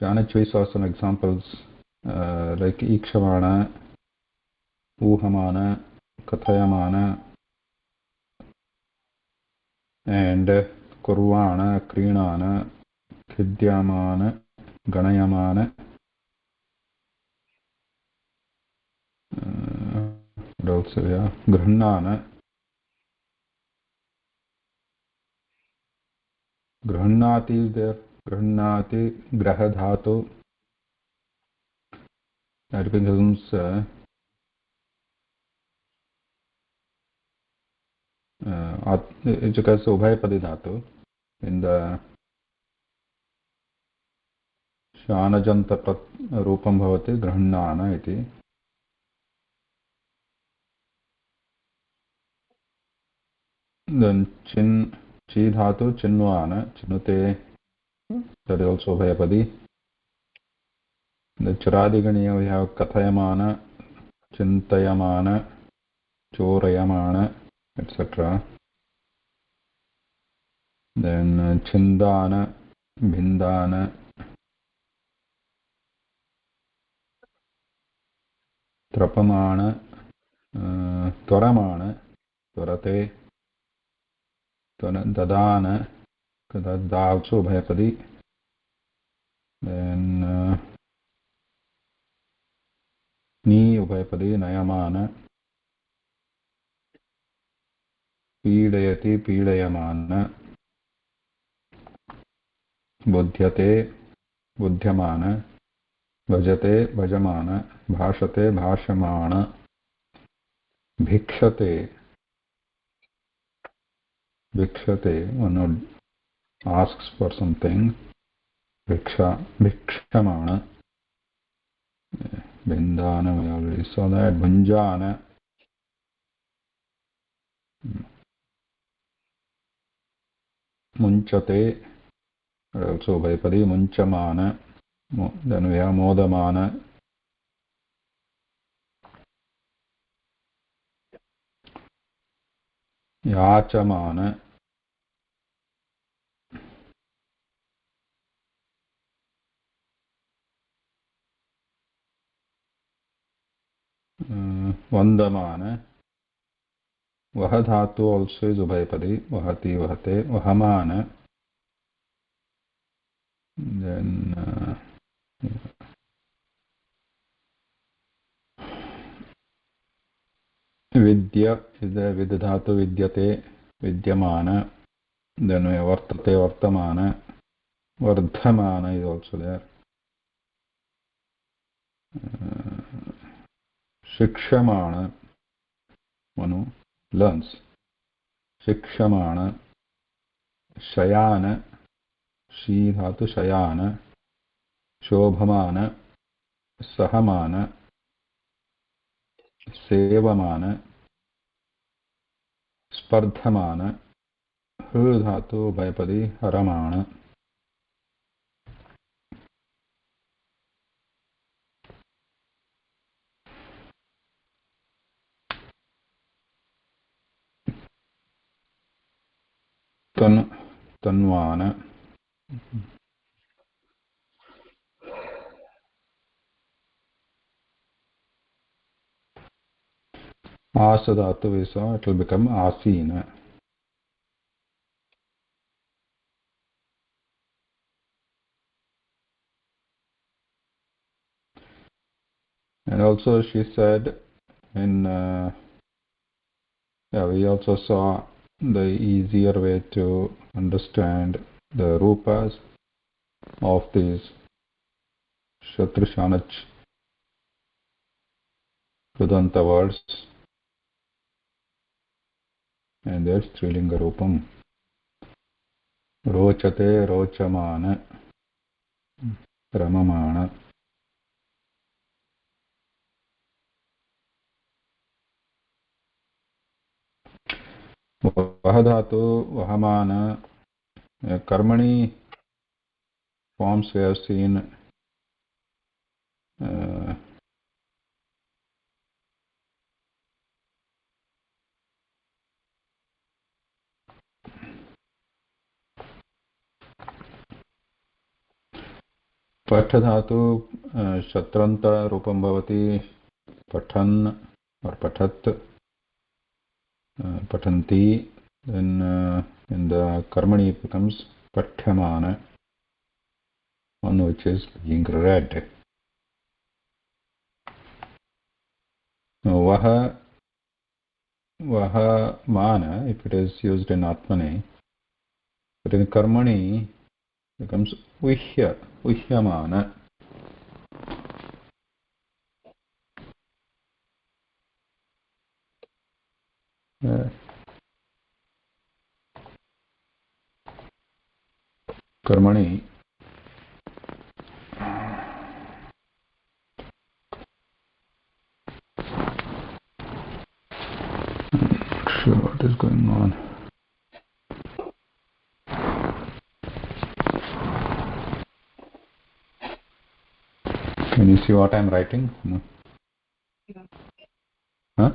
shaanach we saw some examples like ikshamana, uhamana, kathayamana, and kurvana, krinana, khidyamana, ganayamana. What else? Yeah, grihnana. Grihnati is there. Grihnati, graha dhatu. That becomes it's because ubhayapadi dhatu in the shanajanta rupam bhavati grihnana iti. Then chi dhatu chinvana, chinute, that is also ubhayapadi. The charadiganiya we have kathayamana, chintayamana, chorayamana, etc. Then chindana, bhindana, trapamana, tvaramana, tvarate, dadana, that also ubhayapadi. Then ni ubhayapadi, nayamana, पीडयति पीडयमान, बुध्यते बुध्यमान, भजते भजमान, भाषते भाषमाण, भिक्षते भिक्षते, one who asks for something, भिक्षा भिक्षमाण, भिन्दान we already saw that, भुञ्जान, मुञ्चते also भयपदी, मुञ्चमान, then we have मोदमान, याचमान, वन्दमान. वह धातु also is ubhayapadi, vahati vahate, vahamana. Then vidya is there, vid dhatu vidyate, vidyamana. Then we have vartate vartamana, vardhamana is also there. Shikshamana, one who learns. Shikshamana, shayana, shi dhatu shayana, shobhamana, sahamana, sevamana, spardhamana, hu dhatu bhayapadi, haramana. Tanvana. Asa dhatu we saw, it will become asina. And also she said in we also saw the easier way to understand the rupas of these shatru shaanach Kridanta words and their strilinga rupam. Rochate rochamana, ramamana. Vahadhatu, vahamana, karmani forms we have seen पठ धातु शत्रन्त रूपं भवति पठन् or पठत् पठन्ति. Then in the karmani it becomes pathyamana, one which is being read. Vaha mana, if it is used in atmane, but in karmani it becomes uhyamana. Karmani. Sure, what is going on? Can you see what I'm writing? No. Huh?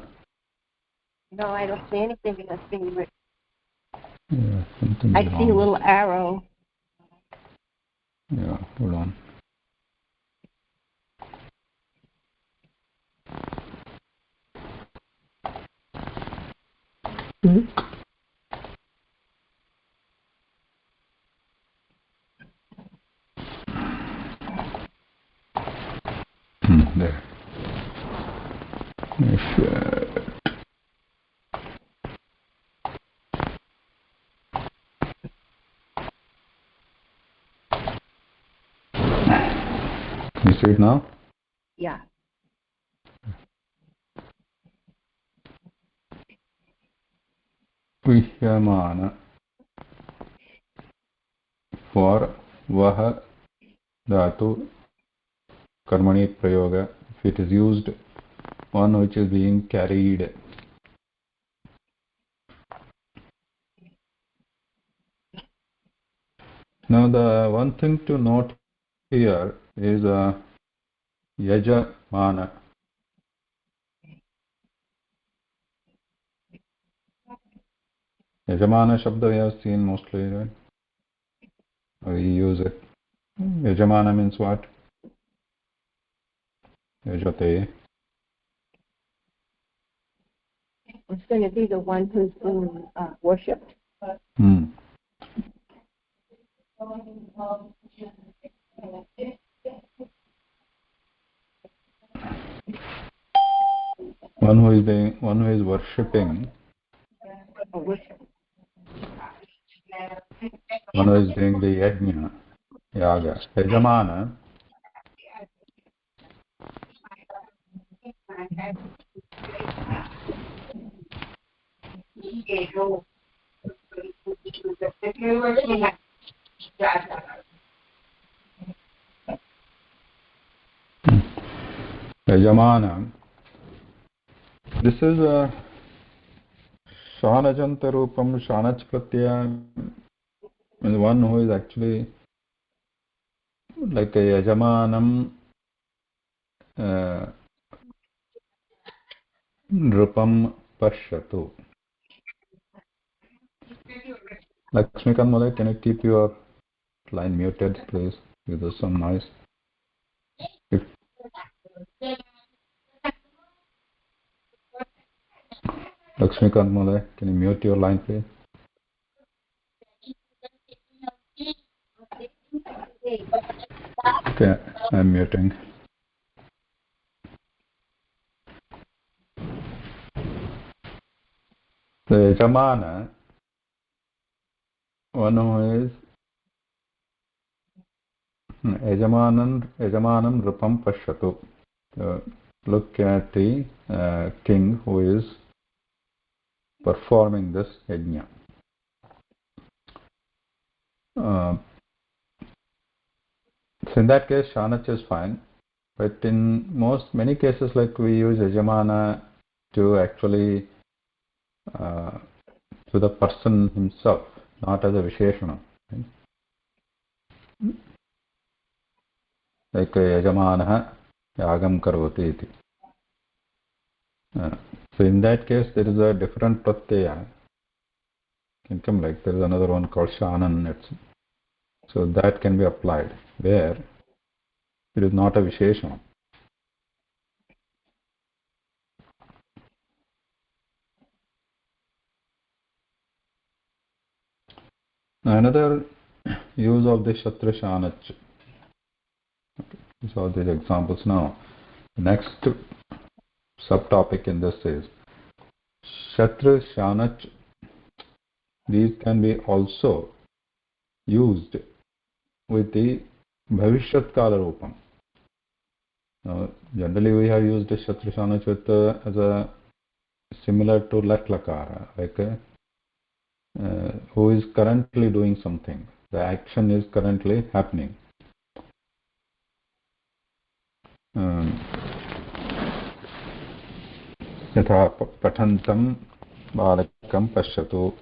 No, I don't see anything that's being written. Yeah, something I is see a wrong. little arrow. Yeah, hold on. There. You see it now? Yeah. Uhyamana. For vaha dhatu karmani prayoga, if it is used, one which is being carried. Now the one thing to note here is yajamana. Yajamana shabda we have seen mostly, right? We use it. Yajamana means what? Yajate. It's going to be the one who's being worshipped. One who is worshipping. One who is doing the yajna, yaga. Yajamana. Yajamana. This is a shanajanta rupam, shanach pratyaya, means one who is actually like a yajamanam rupam pashyatu. Lakshmi Kanmala, can you keep your line muted, please? There's some noise. If Lakshmi Kanmala, can you mute your line, please? Okay, I'm muting. The yajamana, one who is yajamanam rupam pashyatu. Look at the king who is performing this yajna. So in that case, shanach is fine. But in many cases, like we use yajamana to actually to the person himself, not as a visheshana. Right? Like yajamanaha yagam karvati iti. So in that case, there is a different pratyaya. Can come like there is another one called shanan. So that can be applied. Where It is not a Visheshana. Another use of the shatru shaanach. These are these examples now. Next subtopic in this is shatru shaanach. These can be also used with the bhavishyat kala rupam. Now, generally we have used the shatru shaanach with as a similar to lat lakara, like who is currently doing something. The action is currently happening. यथा पठन्तं बालकं पश्यतु.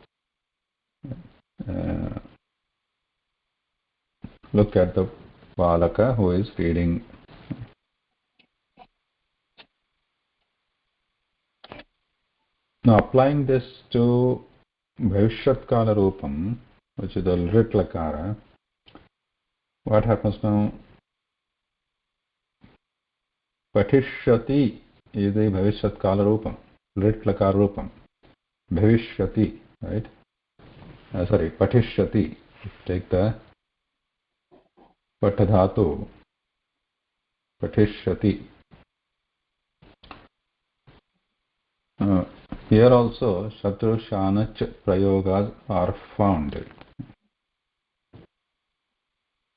Look at the balaka who is reading. Now applying this to bhavishyat kala rupam, which is the lit lakara, what happens now? Patishyati is the bhavishyat kala rupam, lit lakara rupam. Bhavishyati, right? Sorry, patishyati. Take the patadhatu. Patishyati. Here also shatru shaanach prayogas are found.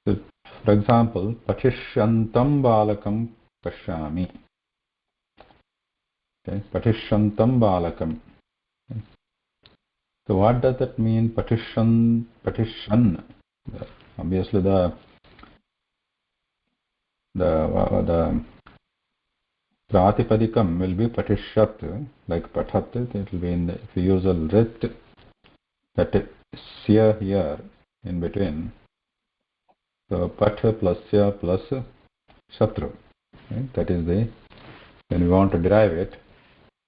So, for example, patishyantam balakam pashyami. Okay, patishyantam balakam. Okay. So what does that mean? Patishan. Obviously the pratipadikam will be patishyat, like pathat. It will be in the, if you use a rit, that sya here in between. So patha plus sya plus shatru. Right? That is the, when we want to derive it,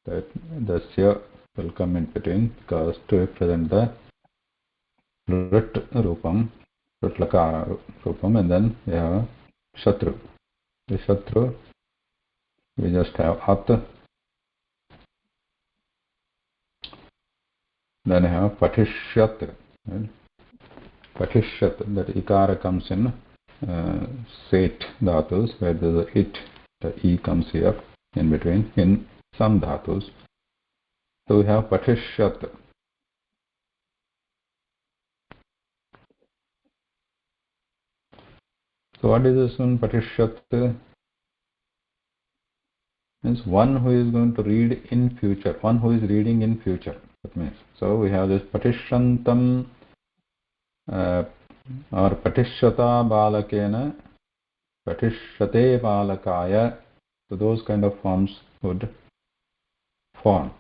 that the sya will come in between because to represent the rit rupam, rit lakara rupam, and then we have shatru. The shatru, we just have at, then we have patishyat. Right? Patishyat, that ikara comes in set dhatus, where the it, the e comes here in between in some dhatus. So we have patishyat. So what is this one? Patishyat means one who is going to read in future, one who is reading in future. That means, so we have this patishyantam or patishyata balakena, patishyate balakaya. So those kind of forms would form.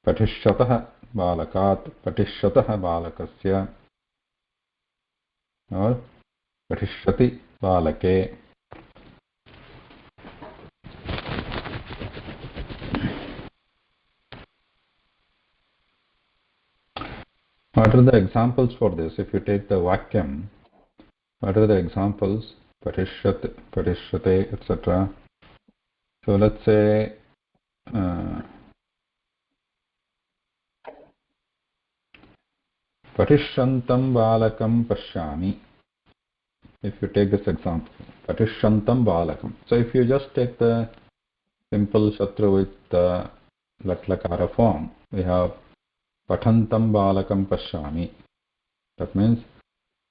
Patishyatah balakat, patishyatah balakasya, or patishyati balake. What are the examples for this? If you take the vakyam, what are the examples? Patishyat, patishyate, etc. So let's say Patishyantam balakam pashyami. If you take this example, Patishyantam balakam. So if you just take the simple shatru with the latlakara form, we have Pathantam balakam pashyami. That means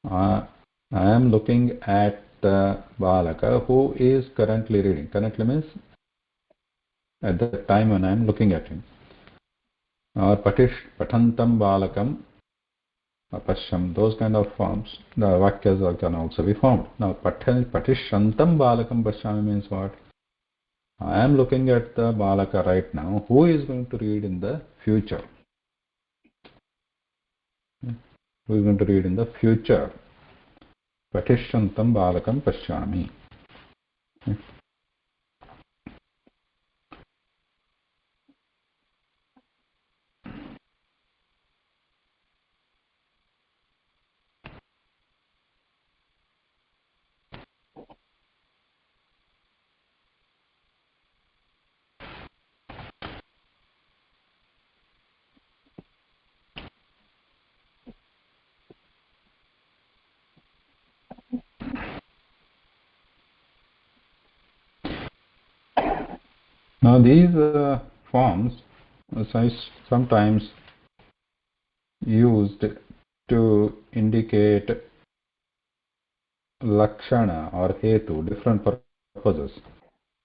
I am looking at the balaka who is currently reading. Currently means at the time when I am looking at him. Or Pathantam balakam apashyam, those kind of forms, the vakyas can also be formed. Now, patishantam balakam pashyami means what? I am looking at the balaka right now. Who is going to read in the future? Who is going to read in the future? Patishantam balakam pashyami. Now these forms are sometimes used to indicate lakshana or hetu, different purposes.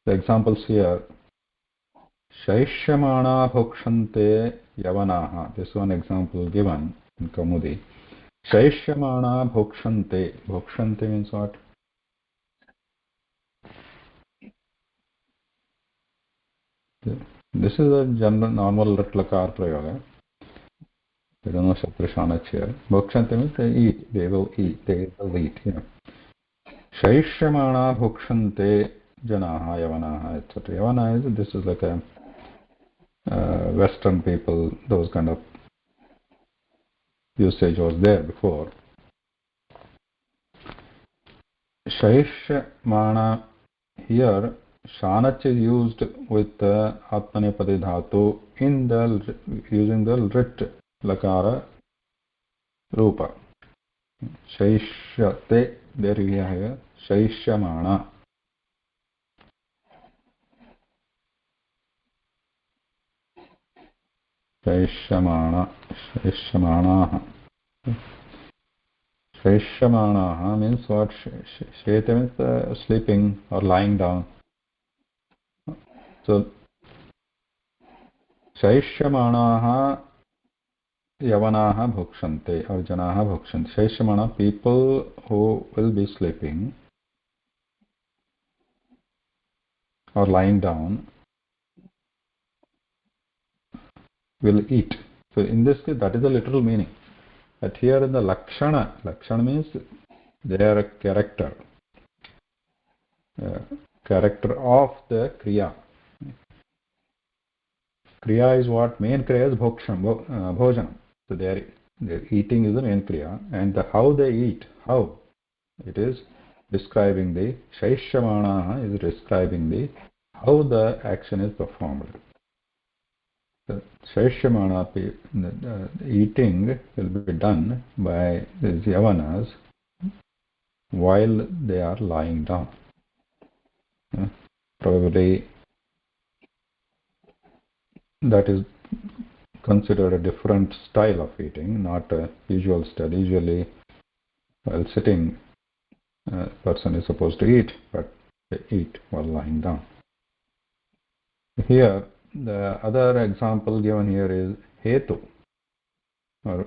The examples here, shaishyamana bhokshante yavanaha. This one example given in Kaumudi. Shaishyamana bhokshante. Bhokshante means what? This is a general normal latlakar prayoga. We don't know shatru shaanach here. Bhokshante means they eat. They will eat. They will eat. Yeah. Shaishyamana bhokshante janaha yavanaha etc. Yavana is, this is like a Western people, those kind of usage was there before. Shaishyamana, here shaanach is used with the atmanepadi dhatu in the using the rit lakara rupa. Shaishyate, there we have here shaishyamana. Shaishyamana, shaishyamanaha. Shaishyamanaha means what? Sheta means sleeping or lying down. So shaishyamanaha yavanaha bhokshante or janaha bhokshante. Shaishyamana, people who will be sleeping or lying down will eat. So in this case, that is the literal meaning. But here in the lakshana means their character, character of the kriya. Kriya is what? Main kriya is bhojanam. So their eating is the main kriya, and how they eat, how it is describing the shaishyamana is describing the how the action is performed. The shaishyamana eating will be done by these yavanas while they are lying down. Probably that is considered a different style of eating, not a usual style. Usually, while sitting, a person is supposed to eat, but they eat while lying down. Here, the other example given here is hetu, or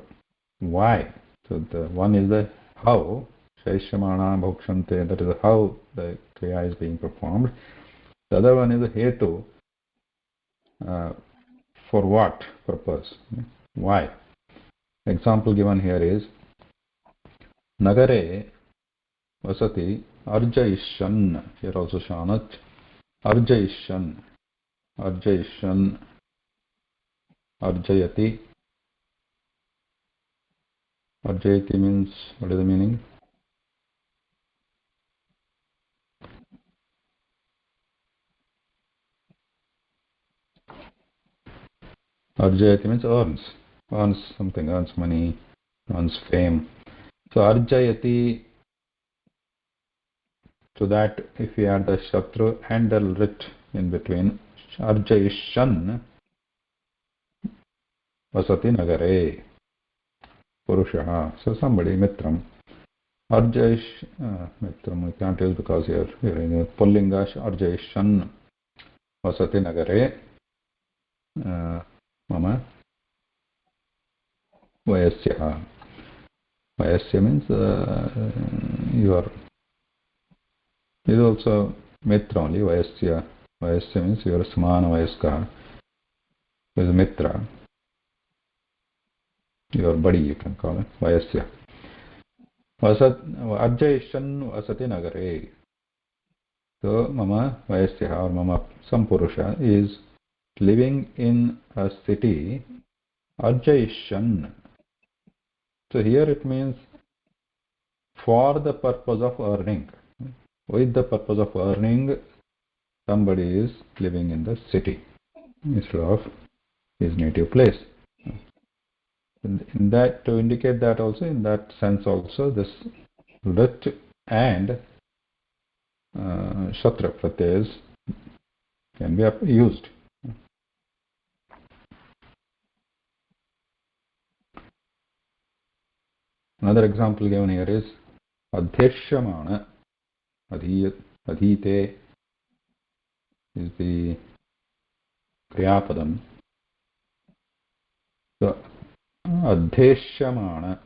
why. So the one is the how, shaishyamana bhokshante, that is how the kriya is being performed. The other one is the hetu, for what purpose, why. Example given here is nagare vasati arjayishan. Here also shaanach. Arjayishan, arjayishan, arjayati. Arjayati means, what is the meaning? Arjayati means earns something, earns money, earns fame. So arjayati, to that if we add the shatru and the rit in between, arjayishan vasati nagare purushaha. So somebody, mitram. Arjayish, mitram we can't use because here in pullinga arjayishan vasati nagare mama vayasya. Vayasya means your is also mitra only. Vayasya means your samana vayaska is mitra, your buddy you can call it. Vayasya. Arjayishan vasati nagare. So mama vayasya or mama sampurusha is living in a city. Arjayishan. So here it means for the purpose of earning. With the purpose of earning, somebody is living in the city instead of his native place. In that, to indicate that also, in that sense also, this rit and shatra pratyas can be used. Another example given here is adheshyamana. Adhite is the kriyapadam. So adheshyamana,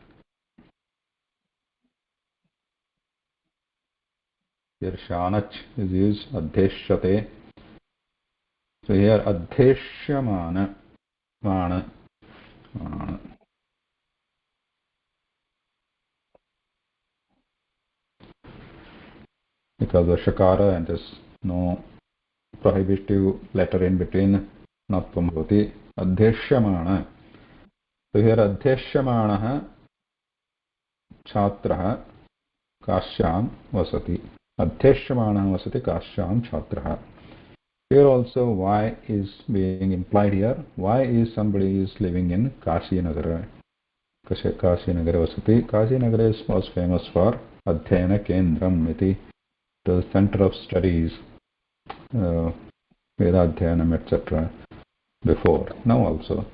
here shaanach is used, adheshyate. So here adheshyamana, mana, mana. Because the shakara and there's no prohibitive letter in between, natvam bhavati, adheshyamana. So here adheshyamana छात्रः काश्यां vasati. Adheshyamana vasati kasyam chhatrah. Here also why is being implied here. Why is somebody is living in Kashi Nagara? Kashi Nagara vasati. Kashi Nagara was famous for Adhyayana Kendram iti. The center of studies, Vedadhyanam etc. before. Now also.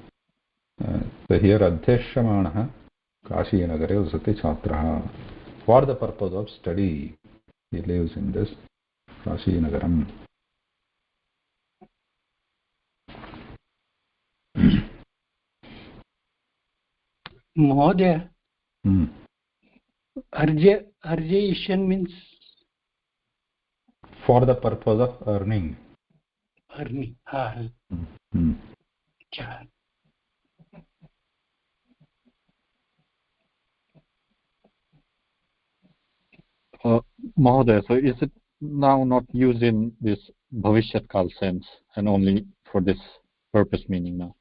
So here Adheshyamana Kashi Nagara vasati chhatrah. For the purpose of study, he lives in this Kashi Nagaram. Mahodaya, arjayishan means For the purpose of earning. earning. Mahodaya, so is it now not used in this Bhavishyat Kal sense and only for this purpose meaning now?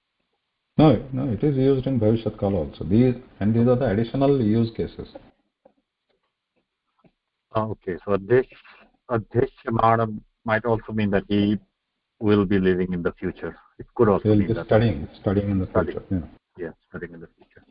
No, it is used in Bhavishyat Kala also. These are the additional use cases. Okay, so Adheshyamana might also mean that he will be living in the future. It could also He will mean be that. studying in the Studying. future. Yeah. Yeah, studying in the future.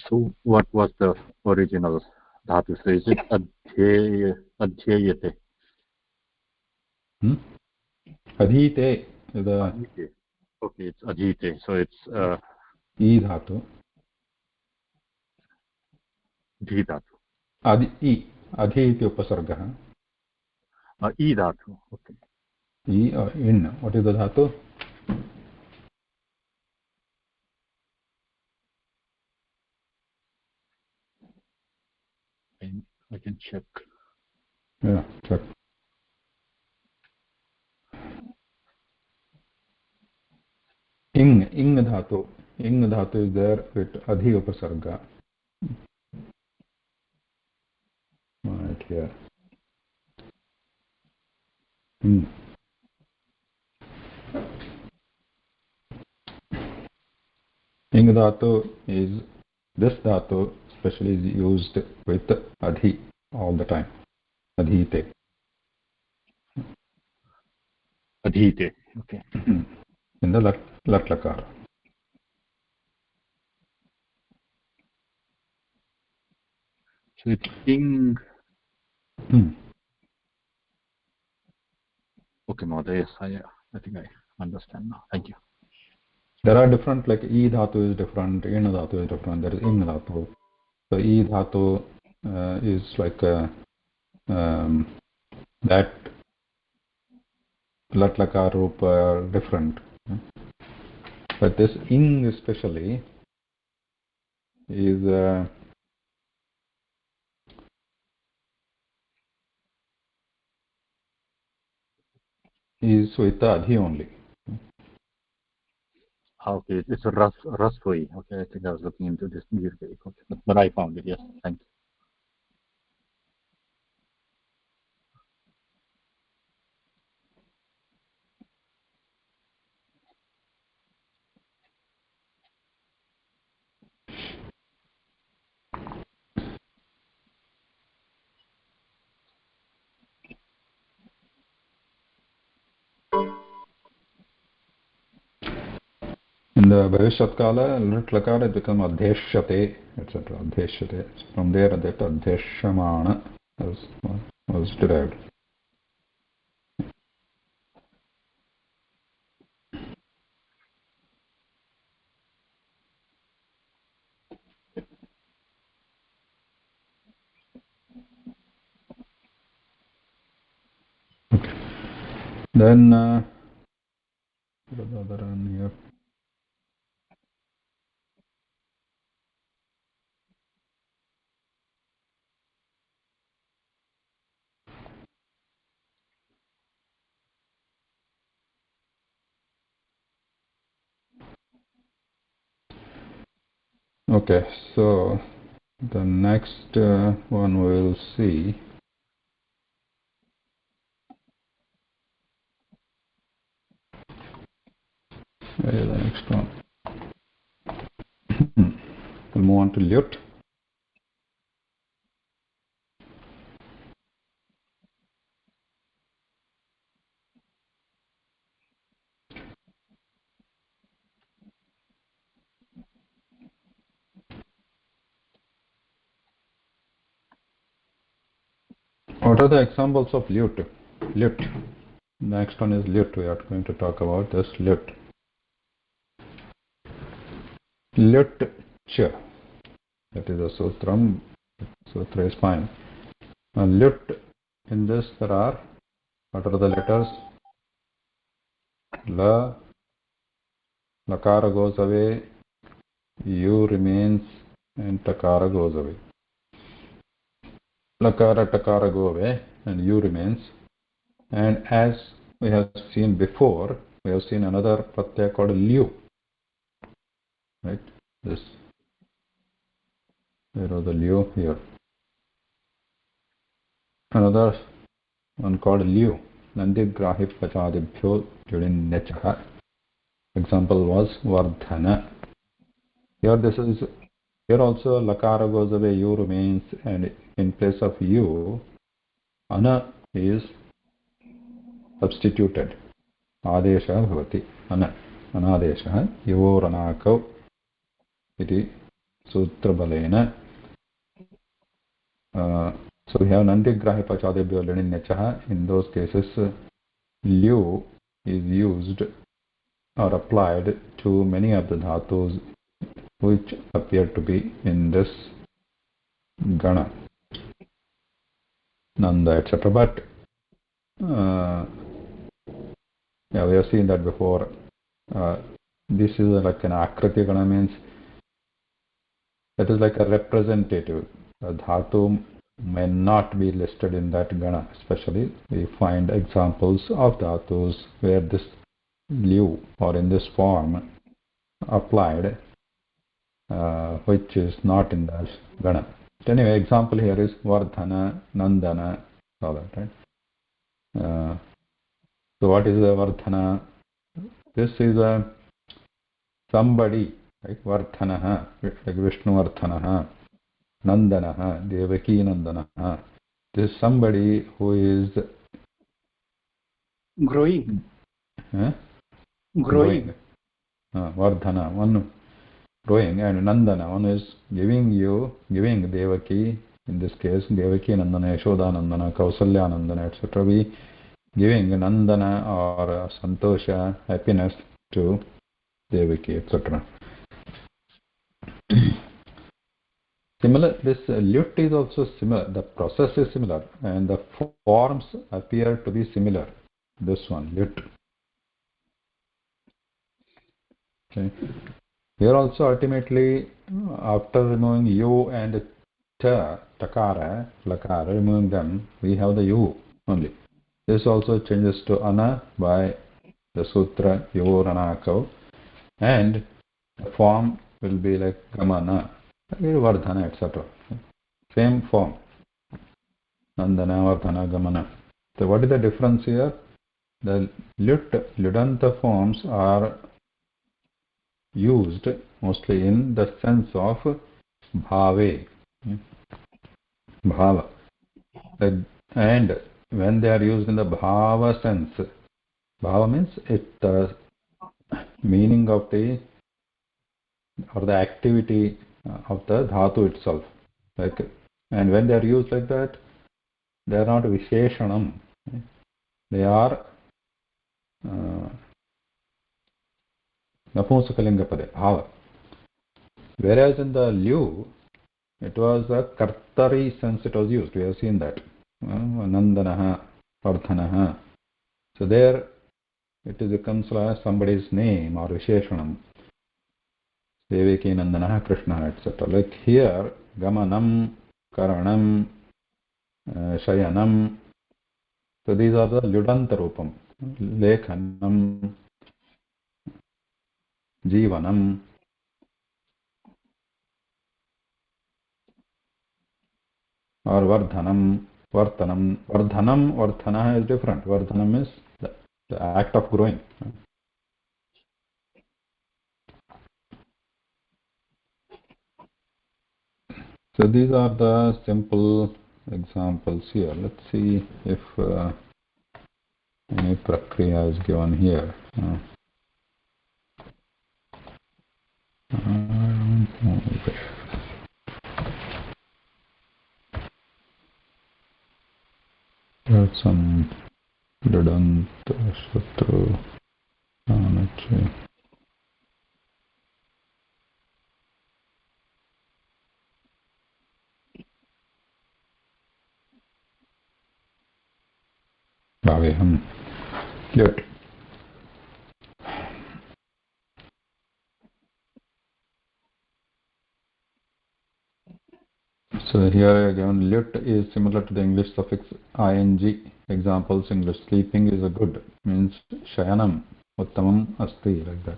So what was the original dhatu? So is it adhyayate? Adhite is the Adhyate. Okay, it's adhyate. So it's E dhatu. dhi dhatu. Adhi iti upasargah. E dhatu. Okay. E or in. What is the dhatu? I can check. Yeah, check. Ing dhatu. Ing dhatu is there with adhi upasarga. Right here. Ing dhatu is, this dhatu especially is used with adhi all the time. Adhite. Adhyate. Okay. In the lat lakar. So it's ing. Okay, Mahodaya. Yes, I think I understand now. Thank you. There are different, like E dhatu is different, In dhatu is different, there is Ing dhatu. So E dhatu is like that lat lakar rupa are different. But this Ing especially is with the adhi only. Okay, it's a rasoi. Okay, I think I was looking into this nearly. Okay, but I found it. Yes, thank you. In the Bhavishyat Kala, lit lakara it become adheshyate, etc. Adheshyate. From there, that adheshamana was derived. Okay. Then, what are the other one here? Okay, so the next one we'll see. Where is the next one? We'll move on to Lyut. What are the examples of Lyut? Lyut. Next one is Lyut. We are going to talk about this Lyut. Lyut Ch. That is a sutram. Sutra is fine. Lyut. In this there are, what are the letters? La, Lakara goes away, U remains, and Takara goes away. Lakara, Takara go away, and U remains. And as we have seen before, we have seen another pratyaya called Liu. Right? This. There was the Liu here. Another one called Liu. Nandigrahi Pachadibhyo Judin Nechaha. Example was Vardhana. Here also Lakara goes away, U remains, and in place of U, Ana is substituted. Adesha bhavati. Ana. Anadesha. Yoranakau. Iti sutrabalena. So we have Nandigrahi Pachadebhyo Lenin Nechaha. In those cases, Liu is used or applied to many of the dhatus which appear to be in this Gana, Nanda, etc. But yeah, we have seen that before. This is like an Akriti Gana, means that is like a representative. A dhatu may not be listed in that Gana. Especially we find examples of dhatus where this liu or in this form applied, which is not in that Gana. But anyway, example here is Vardhana, Nandana, all that, right? So what is the Vardhana? This is a somebody, right? Vardhanaha, like Vishnu Vardhanaha, Nandanaha, Devaki Nandanaha. This is somebody who is growing. Growing. Vardhana, one growing, and Nandana, one is giving Devaki, in this case Devaki Nandana, Yashoda Nandana, Kausalya Nandana, etc. We giving Nandana or Santosha, happiness to Devaki, etc. Similar, this Lyut is also similar. The process is similar, and the forms appear to be similar. This one, Lyut. Okay. Here also, ultimately, after removing U and Ta, Takara, Lakara, removing them, we have the U only. This also changes to Ana by the Sutra Yoranakau, and the form will be like Gamana, Vardhana, etc. Same form. Nandana, Vardhana, Gamana. So what is the difference here? The Ludanta forms are used mostly in the sense of bhave, bhava. And when they are used in the bhava sense, bhava means it the meaning of the or the activity of the dhatu itself. Like, and when they are used like that, they are not visheshanam. They are napumsakalinga pade, bhava. Whereas in the liu, it was a kartari sense it was used. We have seen that. Nandanaha, Vardhanaha. So there it becomes like somebody's name or visheshanam. Devaki Nandanaha, Krishna, etc. Like here, Gamanam, Karanam, Shayanam. So these are the Lyudanta Rupam. Lekhanam, Jivanam. Or Vardhanam, Vartanam. Vardhanam, Vardhana is different. Vardhanam is the act of growing. So these are the simple examples here. Let's see if any prakriya is given here. There's some Kridanta, shatru, shaanach. Bhaveham. Good. So here again, lit is similar to the English suffix ing. Examples: English sleeping is a good, means shayanam, uttamam asti, like that.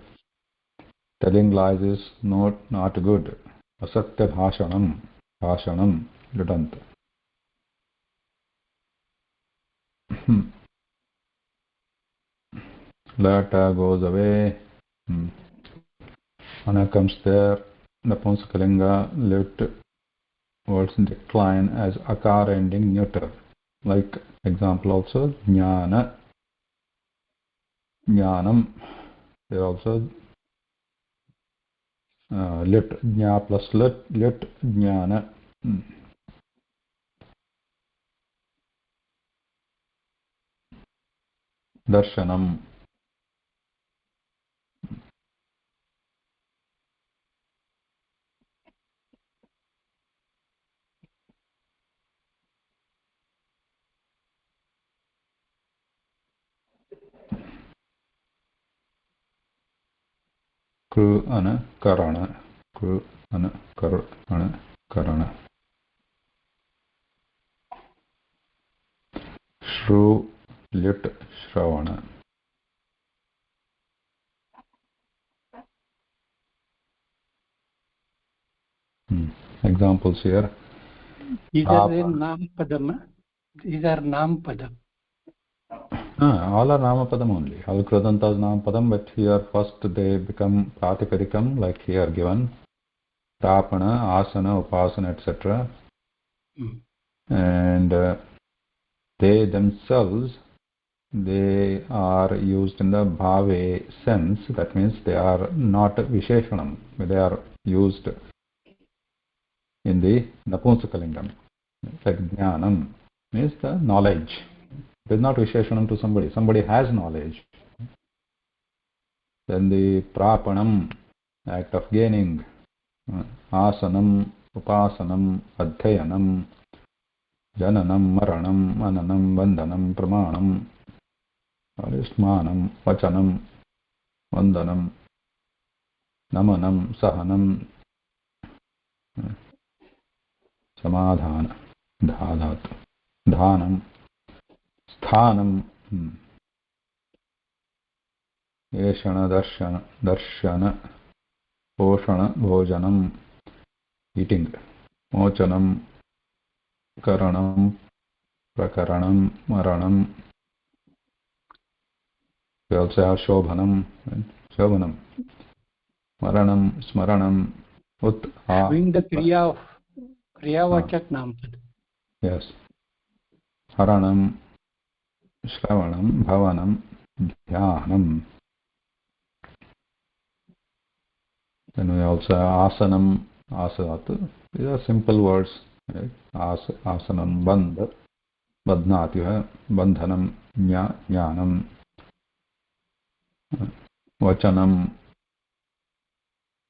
Telling lies is not good. Asatya bhashanam, ludant. Lata goes away. Ana comes there. Napumsakalinga, lit words in decline as akara ending neuter. Like example also, jnana, jnanam. They also lit, jna plus lit, jnana. Darshanam. Kru ana karana. Kru ana karana. Shru, lit, shravana. Examples here. These are the Nam Padam. These are Nam Padam. All are Namapadam only. All Kridantas Namapadam, but here first they become Pratipadikam, like here given. Tapana, Asana, Upasana, etc. And they themselves, they are used in the Bhave sense. That means they are not Visheshanam. They are used in the Napunsakalingam. Like Jnanam means the knowledge. It is not Visheshanam to somebody. Somebody has knowledge. Then the Prapanam, act of gaining. Asanam, Upasanam, Adhyayanam, Jananam, Maranam, Mananam, Vandanam, Pramanam, Smanam, Vachanam, Vandanam, Namanam, Sahanam, Samadhana, Dhadhat, Dhanam, Sthanam, Eshana, Darshana, Poshana, Bhojanam, eating, Mochanam, Karanam, Prakaranam, Maranam. We also have Shobhanam, Shobhanam, Maranam, Smaranam, Showing the Kriya of Kriyavachak Nam Padam. Yes. Haranam, Shravanam, Bhavanam, Dhyanam. Then we also have asanam, asatu. These are simple words, right? Asanam, bandha, badhnati, bandhanam, jnanam, vachanam,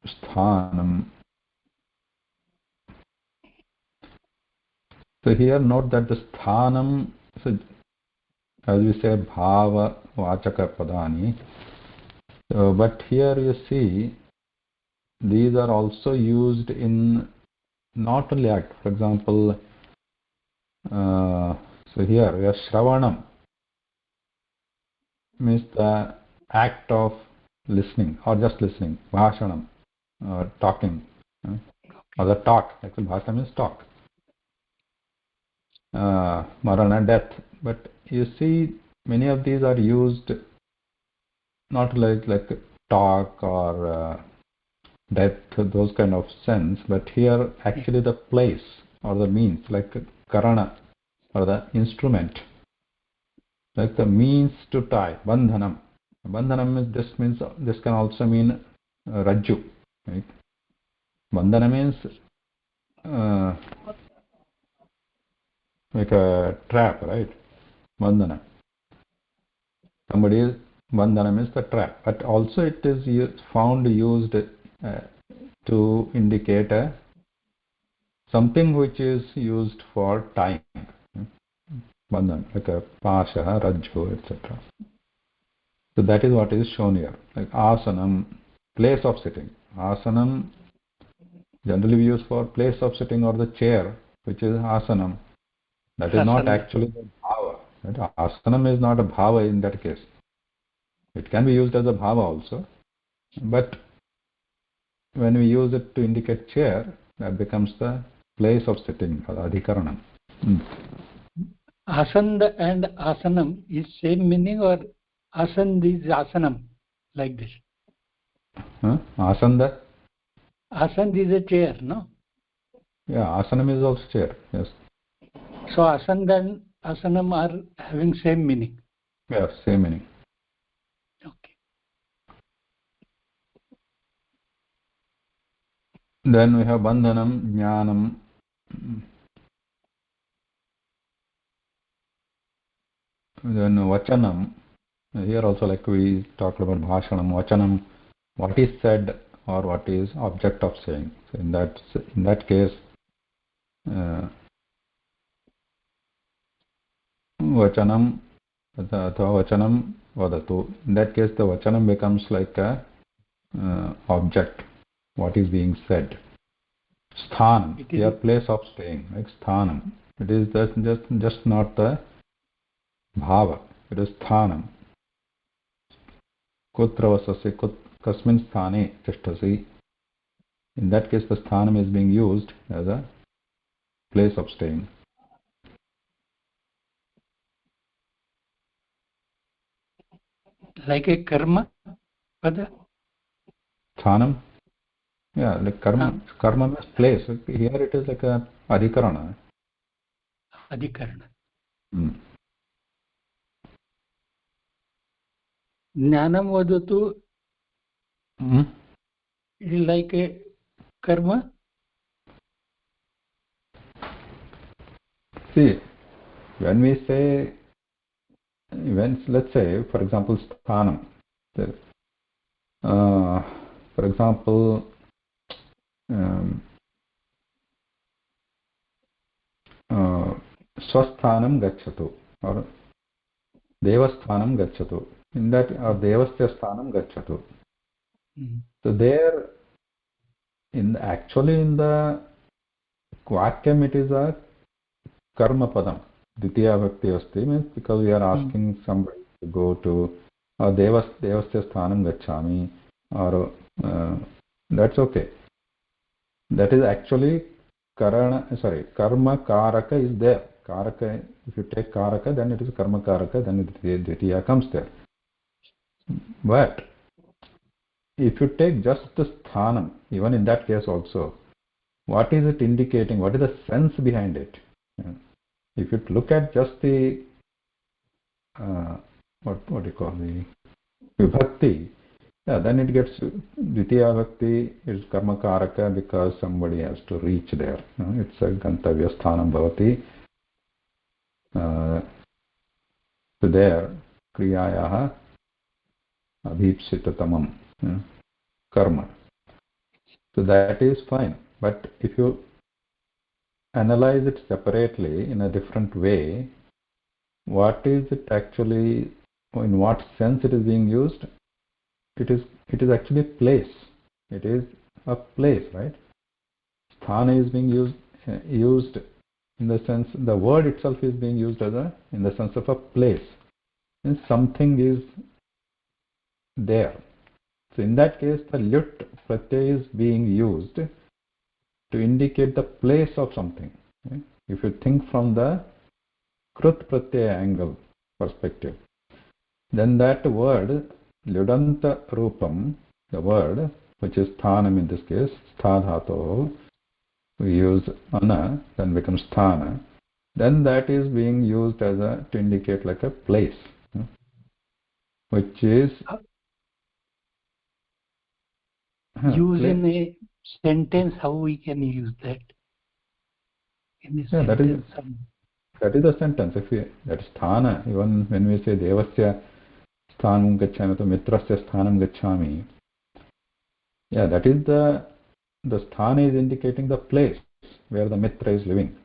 sthanam. So here note that the sthanam, so as we say, bhava vachaka padani. But here you see, these are also used in not only act. For example, so here we have shravanam, means the act of listening or just listening, bhashanam, talking, or the talk. Actually, bhasha means talk. Marana, death. But you see, many of these are used not like talk or death, those kind of sense, but here actually the place or the means, like karana or the instrument, like the means to tie, bandhanam. Bandhanam means this can also mean rajju, right? Bandhana means like a trap, right? Bandhana. Somebody is bandhana means the trap, but also it is found used to indicate something which is used for tying. Bandhan, like a pasha, rajju, etc. So that is what is shown here. Like asanam, place of sitting. Asanam generally we use for place of sitting or the chair, which is asanam. That is not actually the bhava. Right? Asanam is not a bhava in that case. It can be used as a bhava also, but when we use it to indicate chair, that becomes the place of sitting, or adhikaranam. Asanda and asanam is same meaning, or asand is asanam, like this? Asanda? Asand is a chair, no? Yeah, asanam is also chair, yes. So asand and asanam are having same meaning. Yeah, same meaning. Okay. Then we have bandhanam, jnanam. Then vachanam. Here also, like we talked about bhashanam, vachanam, what is said or what is object of saying. So in that case, vachanam athva vachanam vadatu. In that case, the vachanam becomes like a object, what is being said. Sthanam, your place of staying, like sthanam. It is just not the bhava. It is sthanam. Kutra vasasi, kasmin sthane tishtasi. In that case, the sthanam is being used as a place of staying. Like a karma pada? Sthanam? Yeah, like karma. Karma means place. Here it is like a adhikarana. Adhikarana. Jnanam vadatu is like a karma. See, when we say, let's say, for example, sthanam. For example, swasthanam gacchatu or devasthanam gacchatu. In that, or devasya sthanam gacchatu. So there, actually in the vakyam, it is a karma padam. Ditiya bhakti asti means because we are asking somebody to go to devasya sthanam gacchami, or that's okay. That is actually karma karaka is there. Karaka, if you take karaka, then it is karma karaka, then ditiya comes there. But if you take just the sthanam, even in that case also, what is it indicating? What is the sense behind it? If you look at just the what do you call the vibhakti, Yeah, then it gets Dvitiya Bhakti is Karma Karaka because somebody has to reach there. It's a Gantavya Sthanam Bhavati. So there, Kriyayaha Abhipsitatamam Karma. So that is fine. But if you analyze it separately in a different way, what is it actually, in what sense it is being used? It is actually place. It is a place, right? Sthana is being used in the sense, the word itself is being used as in the sense of a place. And something is there. So in that case, the lyut pratyaya is being used to indicate the place of something. Okay? If you think from the krut pratyaya angle perspective, then that word lyudanta rupam, the word which is sthanam in this case, sthadhato, we use ana, then becomes sthana, then that is being used as to indicate like a place, which is Use place. in a sentence, how we can use that in a Yeah, sentence? that is a sentence. If we, that sthana, even when we say devasya sthanam gacchami to mitrasya sthanam gacchami, yeah, that is the sthana is indicating the place where the mitra is living.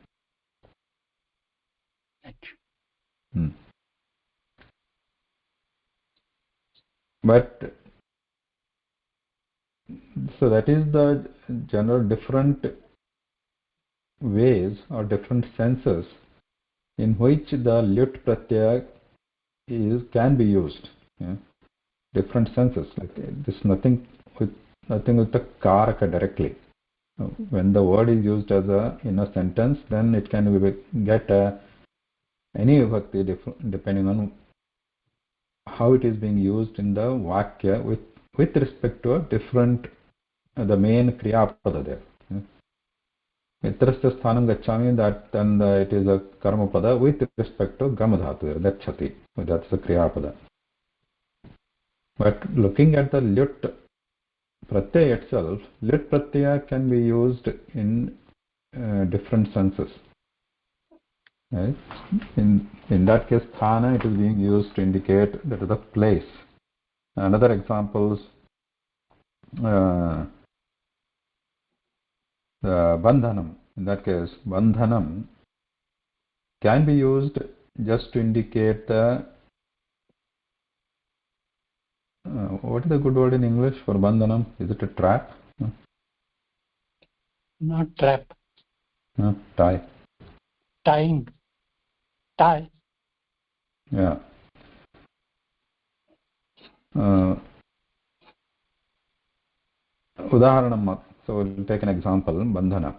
But so that is the general different ways or different senses in which the lyut pratyaya can be used. Yeah? Different senses. Like this nothing with the karaka directly. When the word is used as in a sentence, then it can get any vibhakti depending on how it is being used in the vakya with respect to a different the main kriya pada there. Mitrasya sthanam gacchami, that then it is a karma pada with respect to gama dhatu, gacchati. That's the kriya pada. But looking at the lyut pratyaya itself, lyut pratyaya can be used in different senses. Right? In that case, sthana, it is being used to indicate that is the place. Another examples, the bandhanam. In that case, bandhanam can be used just to indicate the what is the good word in English for bandhanam? Is it a trap? Not trap. Tie. Tying. Tie. Yeah. Udaharanam. So we'll take an example, bandhana.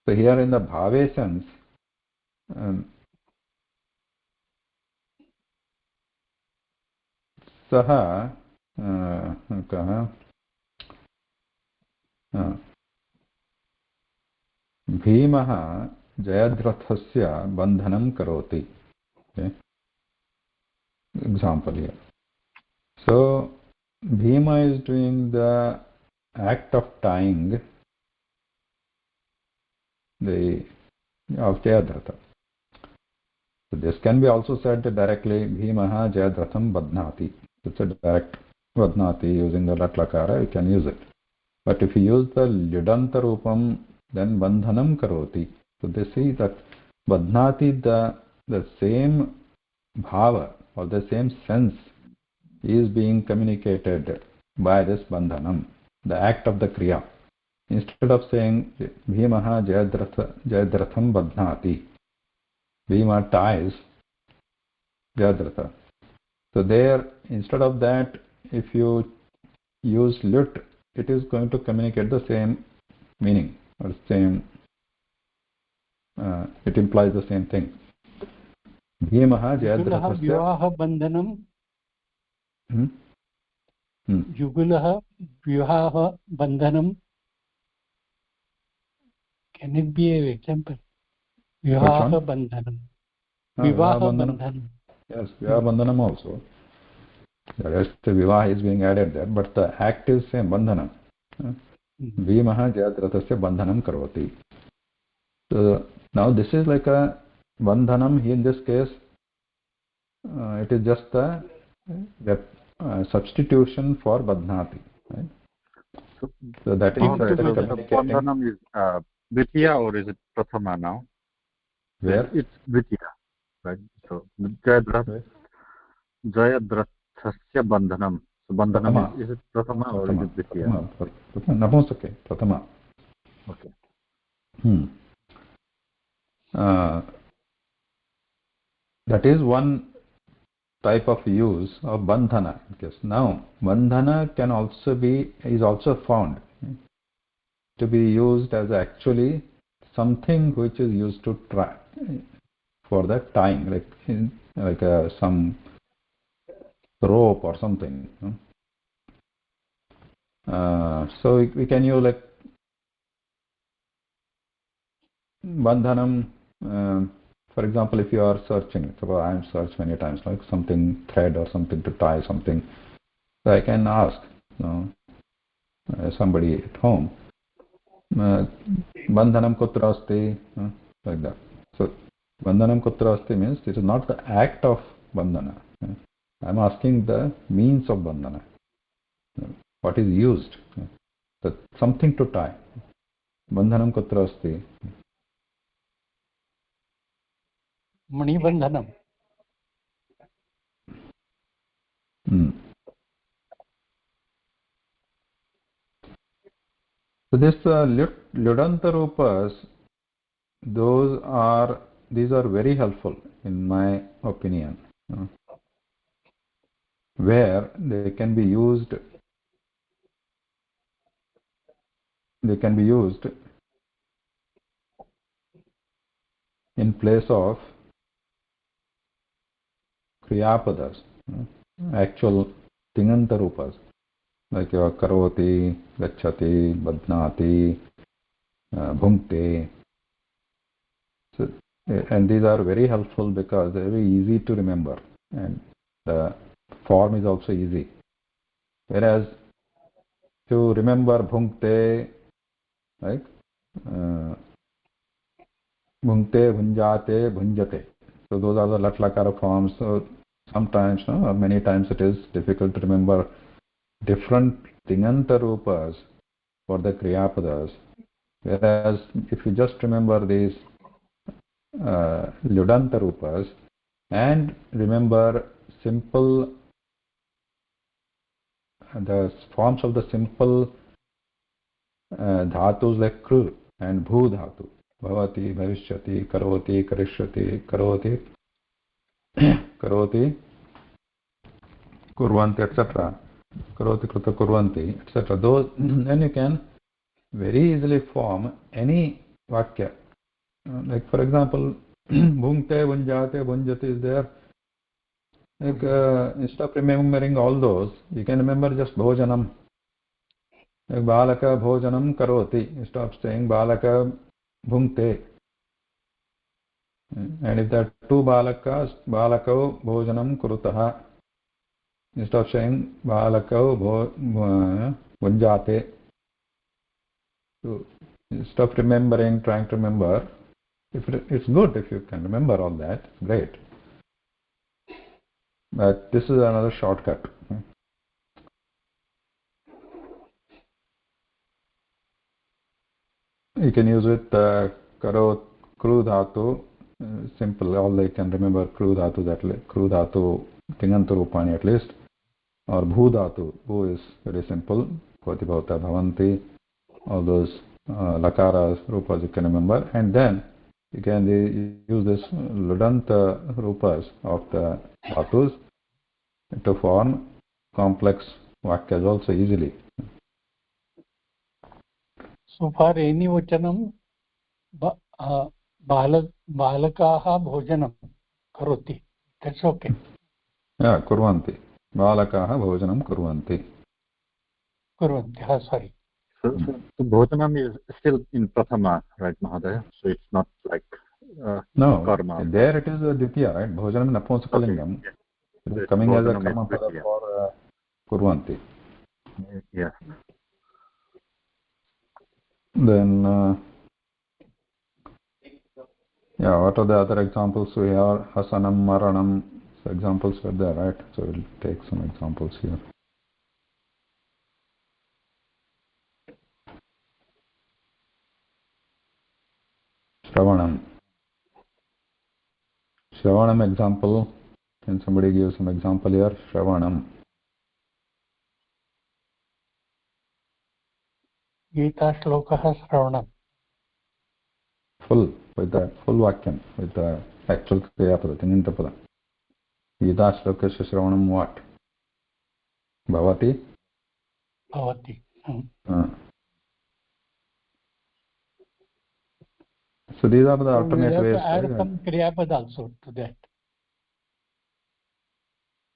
So here in the bhave sense, सः कः भीमः जयद्रथस्य बन्धनं करोति. Example here. So Bhima is doing the act of tying of Jayadratha. So this can be also said directly, Bhimah Jayadratham Badnati. It's a direct Badnati using the Latlakara, you can use it. But if you use the Lyudanta Rupam, then Bandhanam Karoti. So they see that Badnati, the same bhava or the same sense is being communicated by this Bandhanam, the act of the Kriya. Instead of saying Bhimaha Jayadratham Badnati, Bhima ties Jayadratha. So there, instead of that, if you use Lyut, it is going to communicate the same meaning or same, it implies the same thing. Bhimaha Jayadrathasya Vivaha bandhanam. Yugulah Vivaha bandhanam. Can it be an example? Vivaha bandhanam. Vivaha bandhanam. Yes, Vivaha bandhanam also. The rest the vivaha is being added there, but the act is same, bandhanam. Bhimah jayadratasya bandhanam karoti. So now this is like a bandhanam. In this case, it is just a substitution for badhnati. Right? So that is Mahoday, so the communicating. bandhanam is Dvitiya or is it Prathama now? Where? It's Dvitiya, right? So Jayadrathasya bandhanam. So bandhanam is it Prathama or is it Dvitiya? Napumsake, Prathama. Okay. That is one type of use of bandhana. Because now bandhana is also found to be used as actually something which is used to try for the tying, like some rope or something. So we can use like bandhanam. For example, if you are searching, suppose I am searched many times, like something thread or something to tie something, so I can ask somebody at home, bandhanam kutra asti, like that. So bandhanam kutra asti means it is not the act of bandhana. I am asking the means of bandhana. What is used? So something to tie. Bandhanam kutra asti. Manibandhanam. So this Lyudanta Rupas, these are very helpful in my opinion, where they can be used in place of kriyapadas, actual tinganta rupas, like karoti, gacchati, badnati, bhunkte. So, and these are very helpful because they are very easy to remember, and the form is also easy. Whereas to remember bhunkte, like bhunkte, bhunjate, bhunjate. So those are the lat lakara forms. So sometimes, or many times, it is difficult to remember different tinganta rupas for the kriyapadas. Whereas if you just remember these Lyudanta rupas and remember the forms of the simple dhatus like kru and bhu dhatu, bhavati, bhavishyati, karoti, karishyati, karoti, kurvanti, etc. Karoti, krita, kurvanti, etc. Those, then you can very easily form any vakya. Like for example, bhunkte, bhunjate, bhunjati is there. Like instead of remembering all those, you can remember just bhojanam. Like balaka bhojanam karoti. Instead of saying balaka bhunkte. And if there are two balakas, balakau bhojanam kurutaha. Instead of saying balakau bhunjate. So instead of remembering, trying to remember, it's good if you can remember all that, great. But this is another shortcut. You can use it kru dhatu, simple, all they can remember kru dhatu, tingantu rupani at least, or bhu dhatu. Bhu is very simple, bhavati bhavata bhavanti, all those lakaras, rupas you can remember, and then you can use this Lyudanta rupas of the dhatus to form complex vakyas also easily. So for any vachanam, balakaha bhojanam karoti. That's okay. Yeah, kurvanti. Balakaha bhojanam kurvanti. Kurvanti. Sorry. So bhojanam is still in prathama, right, Mahodaya? So it's not like no, karma. there it is a ditya, right? Bhojanam napumsakalingam. Okay. So it's coming as a bodhanam is karma pada Dvitiya. for kurvanti. Yes. Then, yeah, what are the other examples we have? Hasanam, Maranam. So examples were there, right? So we'll take some examples here. Shravanam. Shravanam example. Can somebody give some example here? Shravanam. Gita Shlokaha Shravanam. Full, with the full vakyam, with the actual kriyapada, tingintapada. Gita Shlokasya Shravanam what? Bhavati? Bhavati. Uh, so these are the So we alternate have ways, to add right? some Kriyapada also to that.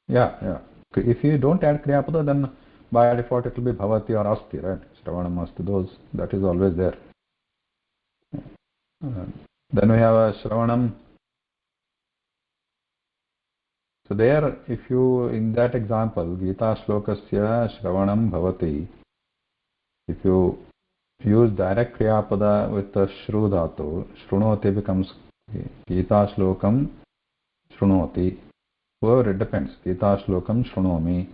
Yeah, yeah. If you don't add kriyapada, then by default it will be bhavati or asti, right? Shravanam asti, those, that is always there. Uh, then we have a Shravanam. So there, if you, in that example, Gita Shlokasya Shravanam Bhavati, if you use direct Kriyapada with the Shru Dhatu, Shrunoti becomes Gita Shlokam Shrunoti. Whoever it depends. Gita Shlokam Shrunomi.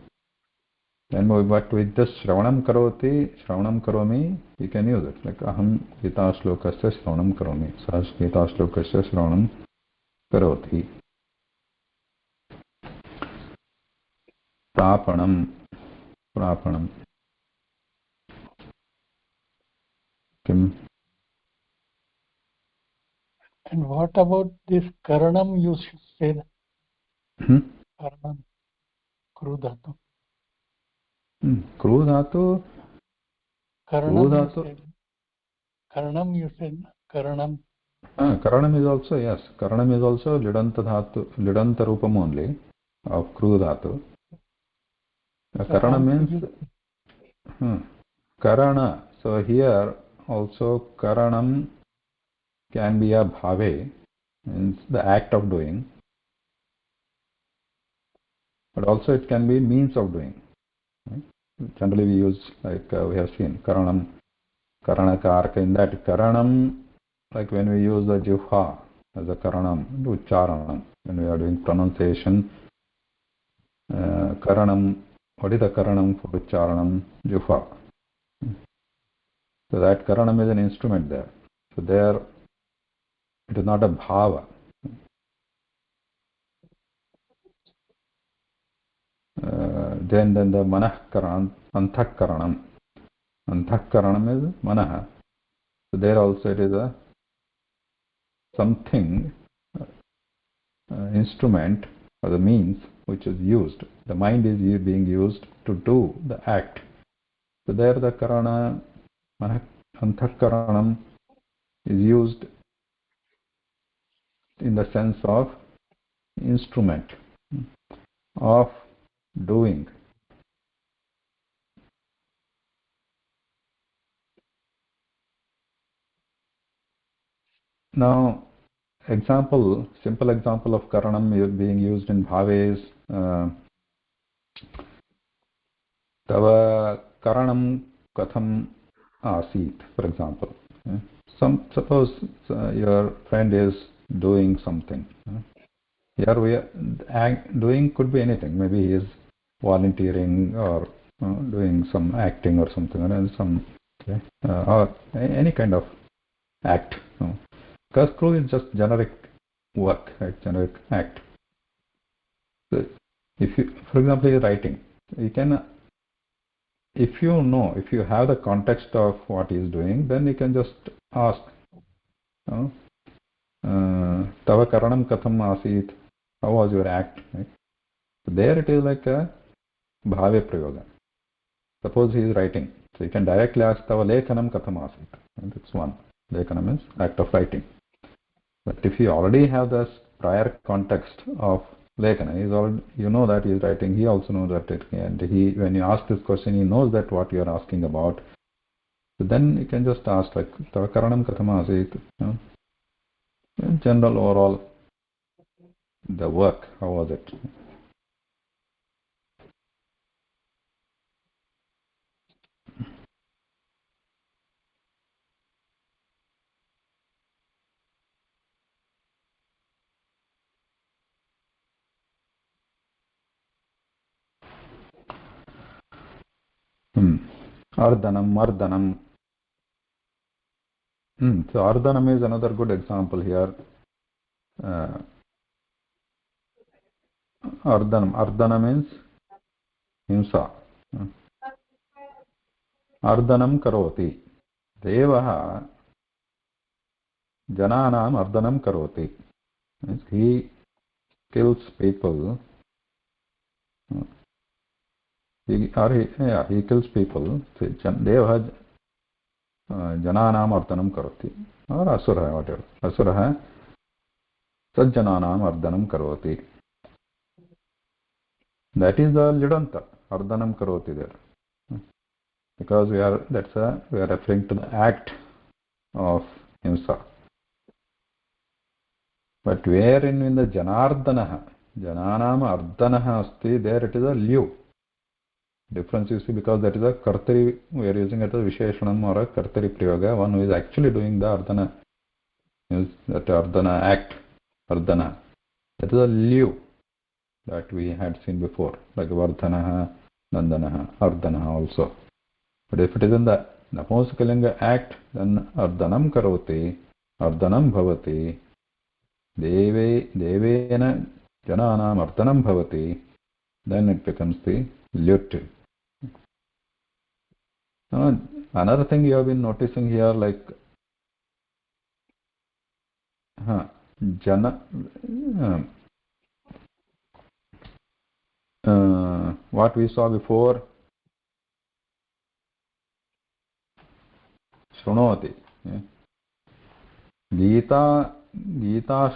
Then, but with this Shravanam Karoti, Shravanam Karomi, you can use it. Like Aham Gita Shlokasya Shravanam Karomi. Sahas Gita Shlokasya Shravanam Karoti. Prapanam. Prapanam. Kim. And what about this Karanam you said? Karanam, Krudhatu. Kru Dhatu. Karanam you said. Karanam you said. Karanam. Karanam is also, yes. Karanam is also Lidanta Dhatu, Lidanta Rupam only of Kru Dhatu. Karana means Karana. So here also Karanam can be a bhave, means the act of doing, but also it can be means of doing. Right? Generally we use, like we have seen, Karanam, Karana Karka. In that Karanam, like when we use the Jihva as a Karanam, Ucharanam, when we are doing pronunciation, Karanam, what is the Karanam for Ucharanam? Jihva. So that Karanam is an instrument there. So there, it is not a bhava. Then the manah karan, anthak karanam. Anthak karanam is manah. So there also it is a something, instrument or the means which is used. The mind is being used to do the act. So there the karana, manah, anthak karanam is used in the sense of instrument of doing. Now, simple example of karanam being used in bhave is tava karanam katham asit, for example. Suppose your friend is doing something. Here doing could be anything. Maybe he is volunteering or doing some acting or something, or some or any kind of act. Because crew is just generic work, right? Generic act. So if you, for example, you're writing, you can, if you have the context of what he is doing, then you can just ask, Tava karanam katham asit, how was your act? Right? So there it is like a bhave prayoga. Suppose he is writing, so you can directly ask Tava lekhanam katham asit. And that's one. Lekhanam is act of writing. But if you already have this prior context of Lekhana, you know that he is writing, he also knows that and when you ask this question, he knows that what you are asking about. So then you can just ask like, Tava karanam katham asit? In general, overall, the work, how was it? Ardhanam, Ardhanam. So Ardhanam is another good example here. Ardhanam. Ardhana means himsa. Ardhanam karoti. Devaha jananam ardhanam karoti. Means he kills people. He kills people. Devaha jananam ardhanam karoti. Or asura, whatever. Asura sajjananam ardhanam karoti. That is the Lidanta. Ardhanam karoti there. Because we are referring to the act of himsa. But wherein in the Janardanaha, Jananam Ardhanaha asti, there it is a liu. Difference you see, because that is a Kartari, we are using it as a Visheshanam or a Kartari Prayoga, one who is actually doing the Ardhana, is that Ardhana act, Ardhana. That is a liu that we had seen before, like Vardhanaha, Nandanaha, Ardhanaha also. But if it is in the Napunsakalinga act, then Ardhanam karoti, Ardhanam bhavati, Devena Jananam Ardhanam bhavati, then it becomes the lut. Another thing you have been noticing here, like Jana, what we saw before, Shrunoti. Gita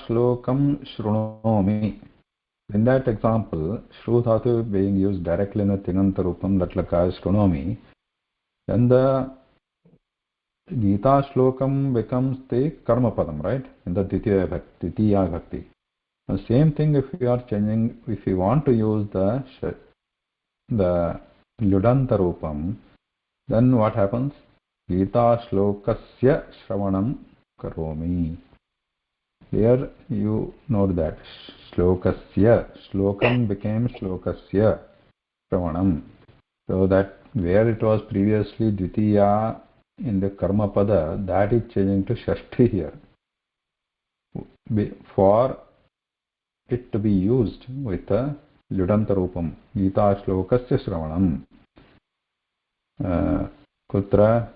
Shlokam Shrunomi. In that example, Shru Dhatu being used directly in the Tinganta Rupam, Latlaka Shrunomi, then the Gita Shlokam becomes the Karma Padam, right? In the Titiya Bhakti. The same thing if you are changing, if you want to use the Ludanta Rupam, then what happens? Gita Shlokasya Shravanam Karomi. Here you note that Shlokasya, Shlokam became Shlokasya Shravanam. So that where it was previously Dvitiya in the Karma Pada, that is changing to Shashti here. For it to be used with a Ludanta Rupam, Gita Shlokasya Shravanam. Kutra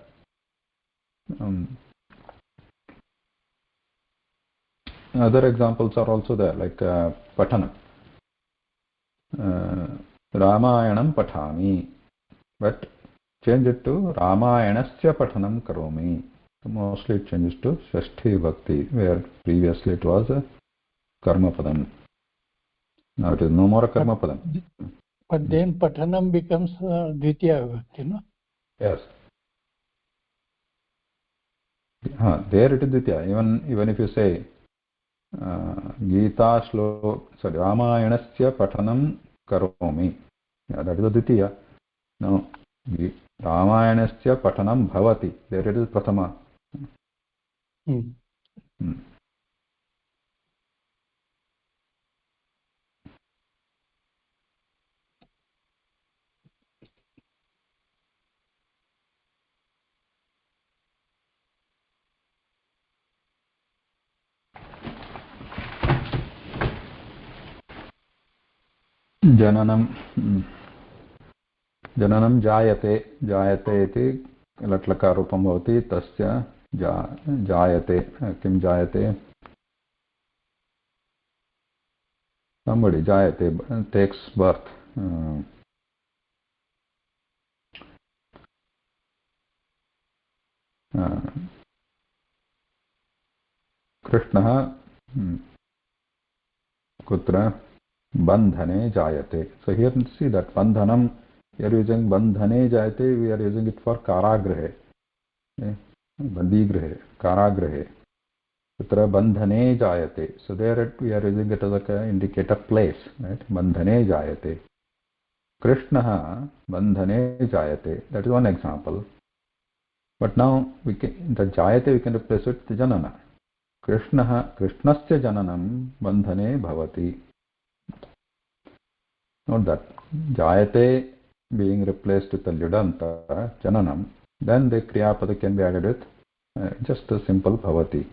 other examples are also there, like Patana. Ramayanam Patami. But change it to Ramayanasya Pathanam Karomi. Mostly it changes to Shashti Bhakti, where previously it was a Karma Padam. Now it is no more a Karma Padam. But then Pathanam becomes Dvitiya Vibhakti, no? Yes. There it is Dvitiya. Even if you say Gita Ramayanasya Pathanam Karomi. Yeah, that is a Dvitiya. Now Ramayanasya Pathanam Bhavati. There it is Prathama. जननं जायते इति लट्लकाररूपं भवति तस्य जायते किं जायते somebody jayate takes birth कृष्णः कुत्र बन्धने जायते. So here see that bandhanam, we are using bandhane jayate, we are using it for karagrahe, bandigrahe, karagrahe. Kutra bandhane jayate. So there we are using it as like a indicate a place, right? Bandhane jayate. Krishnaha bandhane jayate. That is one example. But now the jayate we can replace it with janana. Krishnasya jananam bandhane bhavati. Note that jayate being replaced with the Lyudanta, Jananam, then the Kriyapada can be added with just a simple Bhavati.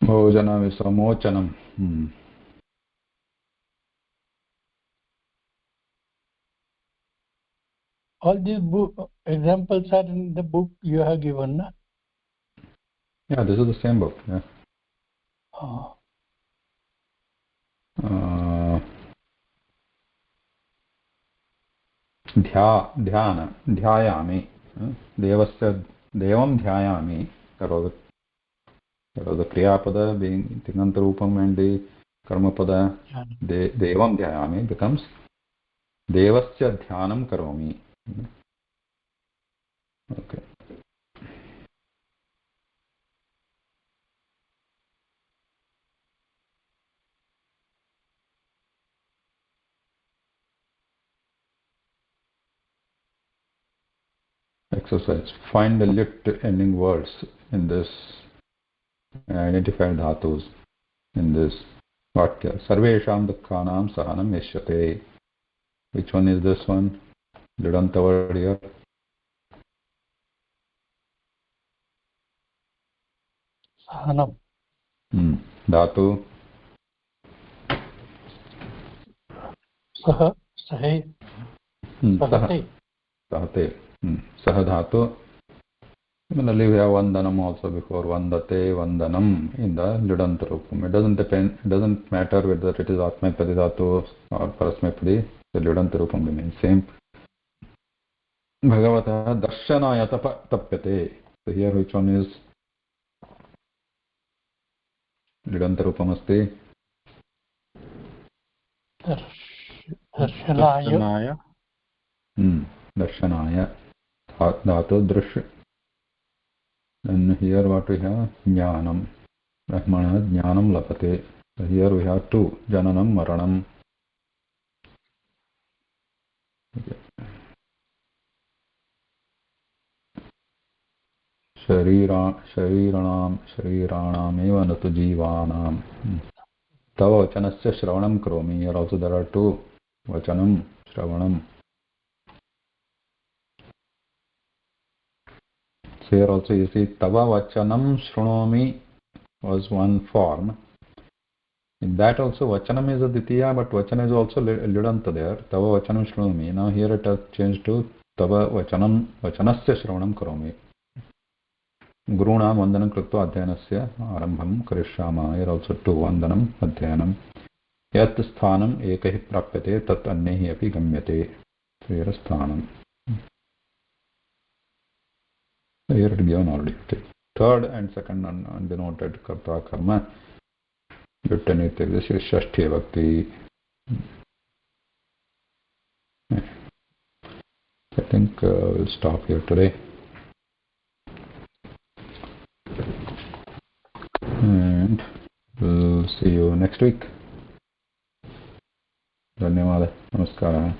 Bhojana Visamochanam. All these examples are in the book you have given, na? Yeah, this is the same book. Yeah. Oh. Dhyayami. Devasya Devam Dhyayami. That was the Kriyapada being Tingantarupam and the Karmapada. Devam Dhyayami becomes Devasya Dhyanam Karomi. Okay. Exercise. Find the lit ending words in this. Identify dhatus in this Vakya. Sarvesham dukkhanam sahanam yashyate. Which one is this one? Lidanta word here. Sahanam. Dhatu. Saha. Sahe. Sahate. Sahate. Saha dhatu. Similarly, we have Vandanam also before Vandate, Vandanam in the Lidanta Rupam. It doesn't depend, it doesn't matter whether it is Atmapadi Dhatu or Parasmapadi, the Lidanta Rupam remains same. Bhagavata Darshanaya Tapyate. So here which one is Lidanta Rupam asti? Darshanaya. Darshanaya. Dhatu Drush. And here what we have? Jnanam. Brahmana Jnanam Lapate. So here we have two. Jananam Maranam. Okay. शरीराणामेव न तु जीवानां तव वचनस्य श्रवणं करोमि. Here also there are two. Vachanam, Shravanam. So here also you see Tava Vachanam Shrunomi was one form. In that also Vachanam is a Ditya, but Vachana is also Lidanta there. Tava Vachanam Shrunomi. Now here it has changed to Tava Vachanam Vachanasya Shravanam Karomi. Gurunam Vandanam Krutva Adhyanasya Arambham Karishyama. Here also two Vandanam Adhyanam. Yat Sthanam Ekahi Prapyate Tat Annehi Api Gamyate. So here Sthanam. So here it is given already. Third and second undenoted Karta Karma. This is Shashti Bhakti. I think we'll stop here today. And we'll see you next week. Dhanyawad. Namaskara.